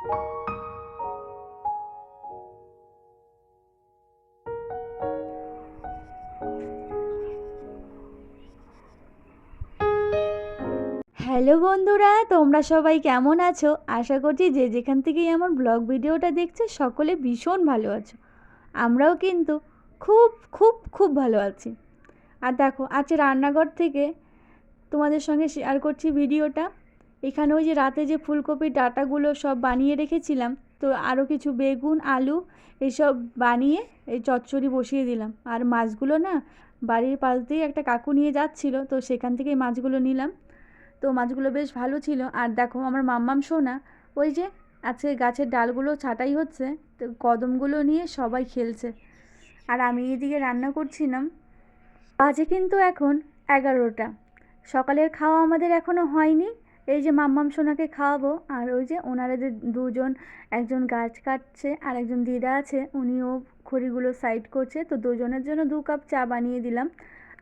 Hello বন্ধুরা, তোমরা সবাই কেমন আছো? আশা করছি যে যেখান থেকেই আমার ব্লগ ভিডিওটা দেখছো সকলে ভীষণ ভালো আছো। আমরাও কিন্তু খুব খুব খুব ভালো আছি। আর দেখো, আজকে রান্নাঘর থেকে তোমাদের সঙ্গে শেয়ার করছি ভিডিওটা। এখানে ওই যে রাতে যে ফুলকপির ডাঁটাগুলো সব বানিয়ে রেখেছিলাম, তো আরও কিছু বেগুন আলু এইসব বানিয়ে এই চচ্চড়ি বসিয়ে দিলাম। আর মাছগুলো না বাড়ির পাশ দিয়ে একটা কাকু নিয়ে যাচ্ছিলো, তো সেখান থেকেই মাছগুলো নিলাম। তো মাছগুলো বেশ ভালো ছিল। আর দেখো আমার মাম্মাম সোনা ওই যে আজকে গাছের ডালগুলো ছাঁটাই হচ্ছে, তো কদমগুলো নিয়ে সবাই খেলছে। আর আমি এদিকে রান্না করছিলাম। বাজে কিন্তু এখন 11টা। সকালের খাওয়া আমাদের এখনও হয়নি। এই যে মাম্মাম সোনাকে খাওয়াবো, আর ওই যে ওনারা যে দুজন, একজন গাছ কাটছে আর একজন দিদা আছে, উনিও খড়িগুলো সাইড করছে। তো দুজনের জন্য 2 কাপ চা বানিয়ে দিলাম।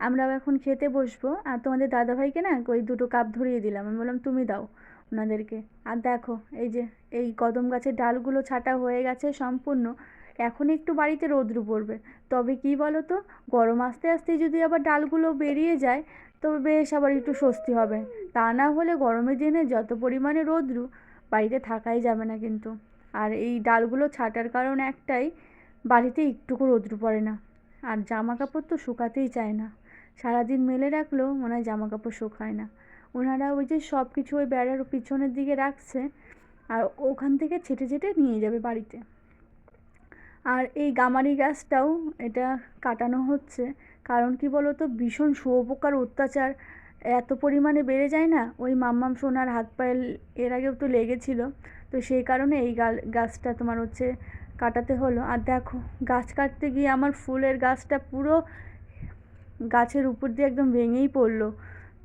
আমরাও এখন খেতে বসবো। আর তোমাদের দাদাভাইকে না ওই 2টো কাপ ধরিয়ে দিলাম, আমি বললাম তুমি দাও ওনাদেরকে। আর দেখো এই যে এই কদম গাছের ডালগুলো ছাঁটা হয়ে গেছে সম্পূর্ণ। এখন একটু বাড়িতে রৌদ্র পড়বে, তবে কি বলো তো, গরম আস্তে আস্তে যদি আবার ডালগুলো বেরিয়ে যায় তবে বেশ আবার একটু স্বস্তি হবে। তা না হলে গরমের দিনে যত পরিমাণে রৌদ্র, বাড়িতে থাকাই যাবে না কিন্তু। আর এই ডালগুলো ছাঁটার কারণ একটাই, বাড়িতে একটুকু রৌদ্র পড়ে না। আর জামা কাপড় তো শুকাতেই চায় না, সারাদিন মেলে রাখলেও মনে হয় জামা কাপড় শুকায় না। ওনারা ওই যে সব কিছু ওই বেড়ার পিছনের দিকে রাখছে, আর ওখান থেকে ছেটে ছেটে নিয়ে যাবে বাড়িতে। আর এই গামারি গাছটাও এটা কাটানো হচ্ছে, কারণ কি বলো তো, ভীষণ শুঁয়োপোকার অত্যাচার এত পরিমাণে বেড়ে যায় না। ওই মাম্মাম সোনার হাত পায়ে এর আগেও তো লেগেছিল, তো সেই কারণে এই গাছটা তোমার হচ্ছে কাটাতে হলো। আর দেখো, গাছ কাটতে গিয়ে আমার ফুলের গাছটা পুরো গাছের উপর দিয়ে একদম ভেঙেই পড়লো।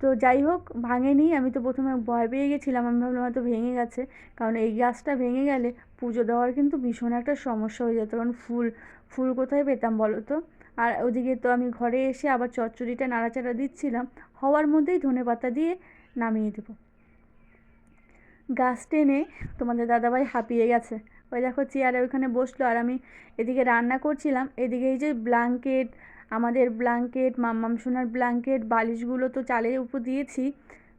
তো যাই হোক, ভাঙেনি। আমি তো প্রথমে ভয় পেয়ে গেছিলাম, আমি ভাবলাম হয়তো ভেঙে গেছে, কারণ এই গাছটা ভেঙে গেলে পুজো দেওয়ার কিন্তু ভীষণ একটা সমস্যা হয়ে যেত, কারণ ফুল ফুল কোথায় পেতাম বলো তো। আর ওদিকে তো আমি ঘরে এসে আবার চচ্চড়িটা নাড়াচাড়া দিচ্ছিলাম, হওয়ার মধ্যেই ধনেপাতা দিয়ে নামিয়ে দেবো। গাছ টেনে তোমাদের দাদাভাই হাঁপিয়ে গেছে। ওই দেখো চেয়ারে ওইখানে বসলো, আর আমি এদিকে রান্না করছিলাম। এদিকে এই যে ব্ল্যাঙ্কেট, আমাদের ব্ল্যাঙ্কেট, মাম্মাম সোনার ব্ল্যাঙ্কেট, বালিশগুলো তো চালের উপর দিয়েছি,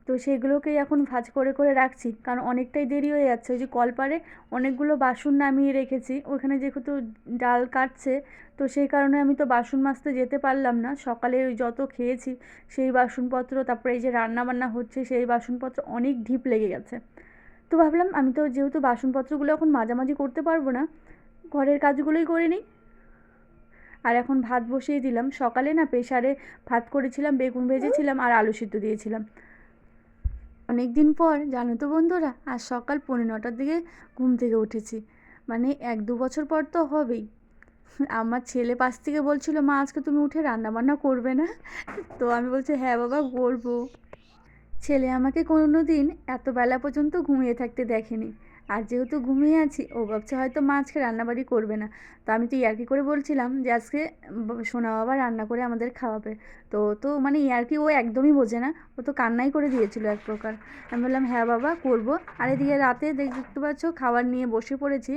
তো সেগুলোকেই এখন ভাঁজ করে করে রাখছি, কারণ অনেকটাই দেরি হয়ে যাচ্ছে। ওই যে কলপারে অনেকগুলো বাসন নামিয়ে রেখেছি, ওখানে যেহেতু ডাল কাটছে, তো সেই কারণে আমি তো বাসন মাজতে যেতে পারলাম না। সকালে ওই যত খেয়েছি সেই বাসনপত্র, তারপরে এই যে রান্না বান্না হচ্ছে সেই বাসনপত্র, অনেক ঢিপ লেগে গেছে। তো ভাবলাম আমি তো যেহেতু বাসনপত্রগুলো এখন মাঝামাঝি করতে পারবো না, ঘরের কাজগুলোই করে নিই। আর এখন ভাত বসিয়ে দিলাম। সকালে না প্রেসারে ভাত করেছিলাম, বেগুন ভেজেছিলাম আর আলু সিদ্ধ দিয়েছিলাম। অনেক দিন পর জানো তো বন্ধুরা, আজ সকাল 9:45টার দিকে ঘুম থেকে উঠেছি। মানে 1-2 বছর পর তো হবেই। আমার ছেলে পাশ থেকে বলছিল, মা আজকে তুমি উঠে রান্না বান্না করবে না? তো আমি বলছি হ্যাঁ বাবা করবো। ছেলে আমাকে কোনো দিন এত বেলা পর্যন্ত ঘুমিয়ে থাকতে দেখেনি। আর যেহেতু ঘুমিয়ে আছি, ও ভাবছে হয়তো মা আজকে রান্নাবাড়ি করবে না। তো আমি তো ইয়ার্কি করে বলছিলাম যে আজকে সোনা বাবা রান্না করে আমাদের খাওয়াবে। তো মানে ইয়ার্কি ও একদমই বোঝে না, ও তো কান্নাই করে দিয়েছিল এক প্রকার। আমি বললাম হ্যাঁ বাবা করবো। আর এদিকে রাতে দেখতে পাচ্ছ খাবার নিয়ে বসে পড়েছি।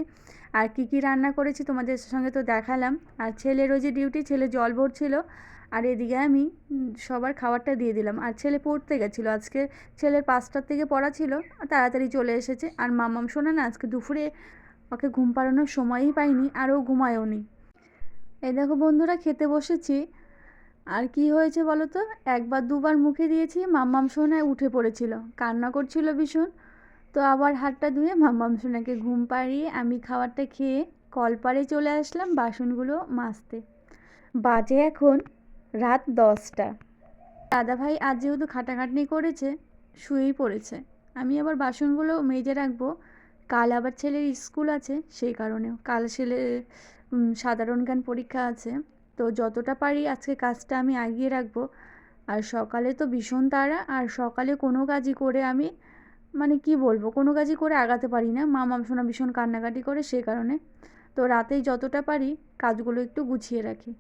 আর কী কী রান্না করেছি তোমাদের সঙ্গে তো দেখালাম। আর ছেলের ওই যে ডিউটি, ছেলে জল ভরছিল, আর এদিকে আমি সবার খাবারটা দিয়ে দিলাম। আর ছেলে পড়তে গেছিলো আজকে, ছেলের 5টার থেকে পড়া ছিল, তাড়াতাড়ি চলে এসেছে। আর মাম্মাম শোনা না আজকে দুপুরে ওকে ঘুম পাড়ানোর সময়ই পাইনি, আর ও ঘুমায়ও নি। এই দেখো বন্ধুরা, খেতে বসেছি। আর কি হয়েছে বলো তো, একবার দুবার মুখে দিয়েছি, মাম্মাম সোনায় উঠে পড়েছিল, কান্না করছিল ভীষণ। তো আবার হাতটা ধুয়ে মাম্মাম সোনাকে ঘুম পাড়িয়ে আমি খাবারটা খেয়ে কলপাড়ে চলে আসলাম বাসনগুলো মাজতে। বাজে এখন রাত 10টা। দাদাভাই আজ যেহেতু খাটাখাটনি করেছে, শুয়েই পড়েছে। আমি আবার বাসনগুলো মেজে রাখবো, কাল আবার ছেলের স্কুল আছে, সেই কারণেও। কাল ছেলের সাধারণ জ্ঞান পরীক্ষা আছে, তো যতটা পারি আজকে কাজটা আমি এগিয়ে রাখবো। আর সকালে তো ভীষণ তাড়া, আর সকালে কোনো কাজই করে আমি মানে কি বলবো, কোনো কাজই করে আগাতে পারি না, মামাম সোনা ভীষণ কান্নাকাটি করে, সে কারণে। তো রাতেই যতটা পারি কাজগুলো একটু গুছিয়ে রাখি।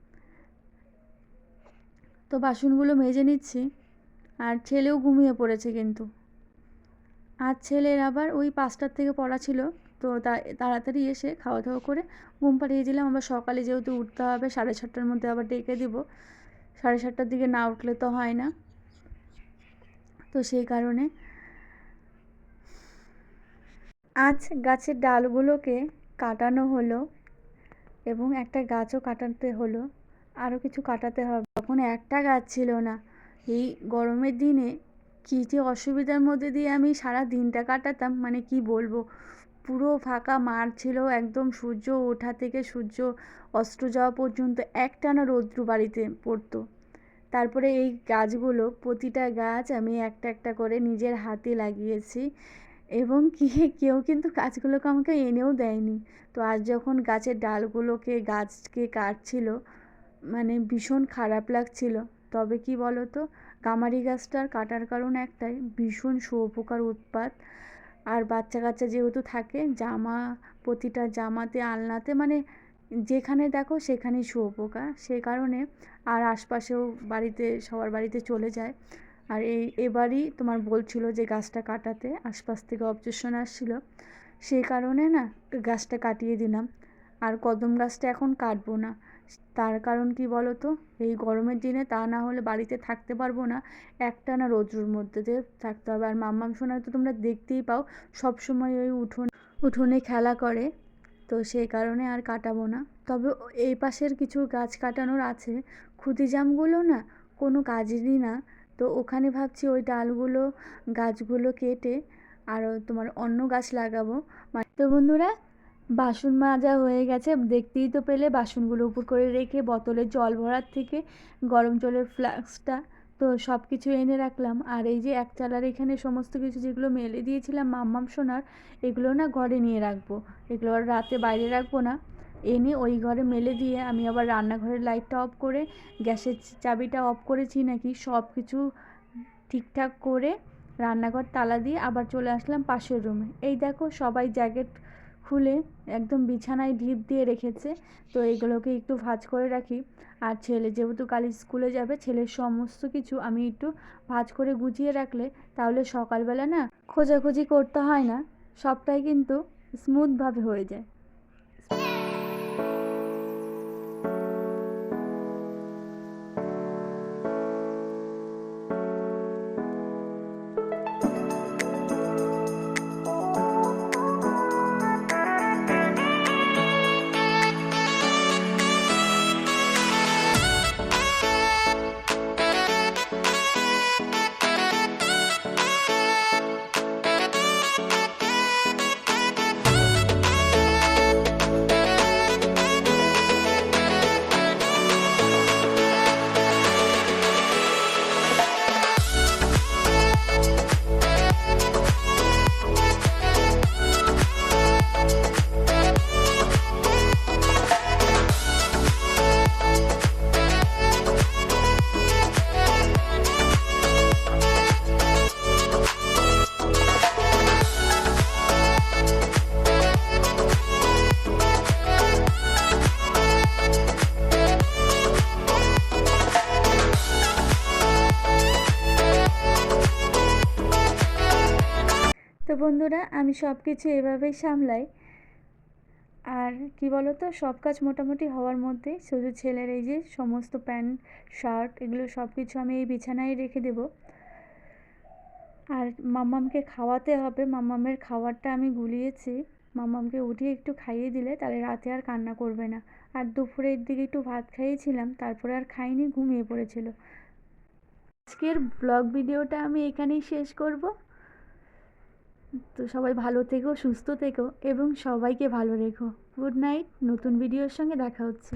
তো বাসনগুলো মেজে নিচ্ছি। আর ছেলেও ঘুমিয়ে পড়েছে কিন্তু। আর ছেলের আবার ওই 5টার থেকে পড়া ছিল, তো তাড়াতাড়ি এসে খাওয়া দাওয়া করে ঘুম পাড়িয়ে দিলাম। আবার সকালে যেহেতু উঠতে হবে 6:30টার মধ্যে আবার ডেকে দিব, 7:30টার দিকে না উঠলে তো হয় না। তো সেই কারণে আজ গাছের ডালগুলোকে কাটানো হলো এবং একটা গাছও কাটাতে হলো, আরও কিছু কাটাতে হবে। তখন একটা গাছ ছিল না। এই গরমের দিনে কী যে অসুবিধার মধ্যে দিয়ে আমি সারা দিনটা কাটাতাম, মানে কি বলবো। পুরো ফাঁকা মাঠ ছিল, একদম সূর্য ওঠা থেকে সূর্য অস্ত যাওয়া পর্যন্ত একটানা রৌদ্র বাড়িতে পড়তো। তারপরে এই গাছগুলো, প্রতিটা গাছ আমি একটা একটা করে নিজের হাতে লাগিয়েছি এবং কেউ কিন্তু গাছগুলোকে আমাকে এনেও দেয়নি। তো আজ যখন গাছের গাছকে কাটছিল, মানে ভীষণ খারাপ লাগছিল। তবে কি বলো তো, গামারি গাছটার কাটার কারণ একটাই, ভীষণ শুঁয়োপোকার উৎপাত। আর বাচ্চা কাচ্চা যেহেতু থাকে, প্রতিটা জামাতে আলনাতে, মানে যেখানে দেখো সেখানেই শুঁয়োপোকা, সে কারণে। আর আশপাশেও সবার বাড়িতে চলে যায়। আর এবারই তোমার বলছিল যে গাছটা কাটাতে, আশপাশ থেকে অবজেকশন আসছিল, সেই কারণে না গাছটা কাটিয়ে দিলাম। আর কদম গাছটা এখন কাটবো না। তার কারণ কি বলো তো, এই গরমের দিনে তা না হলে বাড়িতে থাকতে পারবো না, একটানা রৌদ্রের মধ্যে দিয়ে থাকতে হবে। আর মাম্মাম সোনা তো তোমরা দেখতেই পাও, সবসময় ওই উঠোনে খেলা করে, তো সেই কারণে আর কাটাবো না। তবে এই পাশের কিছু গাছ কাটানোর আছে, খুদি জামগুলো না কোনো কাজেরই না। তো ওখানে ভাবছি ওই গাছগুলো কেটে আরও তোমার অন্য গাছ লাগাবো। তো বন্ধুরা, বাসন মাজা হয়ে গেছে, দেখতেই তো পেলে। বাসনগুলো উপর করে রেখে বোতলে জল ভরার থেকে গরম জলের ফ্লাস্কটা তো সব কিছু এনে রাখলাম। আর এই যে এক চালার এখানে সমস্ত কিছু যেগুলো মেলে দিয়েছিলাম মাম্মাম সোনার, এগুলো না ঘরে নিয়ে রাখবো। এগুলো আর রাতে বাইরে রাখবো না, এনে ওই ঘরে মেলে দিয়ে আমি আবার রান্নাঘরের লাইটটা অফ করে, গ্যাসের চাবিটা অফ করেছি নাকি সব কিছু ঠিকঠাক করে রান্নাঘর তালা দিয়ে আবার চলে আসলাম পাশের রুমে। এই দেখো সবাই জ্যাকেট খুলে একদম বিছানায় ঢিপ দিয়ে রেখেছে, তো এগুলোকে একটু ভাঁজ করে রাখি। আর ছেলে যেহেতু কাল স্কুলে যাবে, ছেলের সমস্ত কিছু আমি একটু ভাঁজ করে গুছিয়ে রাখলে তাহলে সকালবেলা না খোঁজাখুঁজি করতে হয় না, সবটাই কিন্তু স্মুথভাবে হয়ে যায়। তো বন্ধুরা, আমি সব কিছু এভাবেই সামলাই। আর কি বলো তো, সব কাজ মোটামুটি হওয়ার মধ্যে শুধু ছেলের এই যে সমস্ত প্যান্ট শার্ট এগুলো সব কিছু আমি এই বিছানায় রেখে দেব। আর মাম্মামকে খাওয়াতে হবে, মাম্মামের খাবারটা আমি গুলিয়েছি। মাম্মামকে উঠিয়ে একটু খাইয়ে দিলে তাহলে রাতে আর কান্না করবে না। আর দুপুরের দিকে একটু ভাত খাইয়েছিলাম, তারপরে আর খাইনি, ঘুমিয়ে পড়েছিল। আজকের ব্লগ ভিডিওটা আমি এখানেই শেষ করব। তো সবাই ভালো থেকো, সুস্থ থেকো এবং সবাইকে ভালো রেখো। গুড নাইট, নতুন ভিডিওর সঙ্গে দেখা হচ্ছে।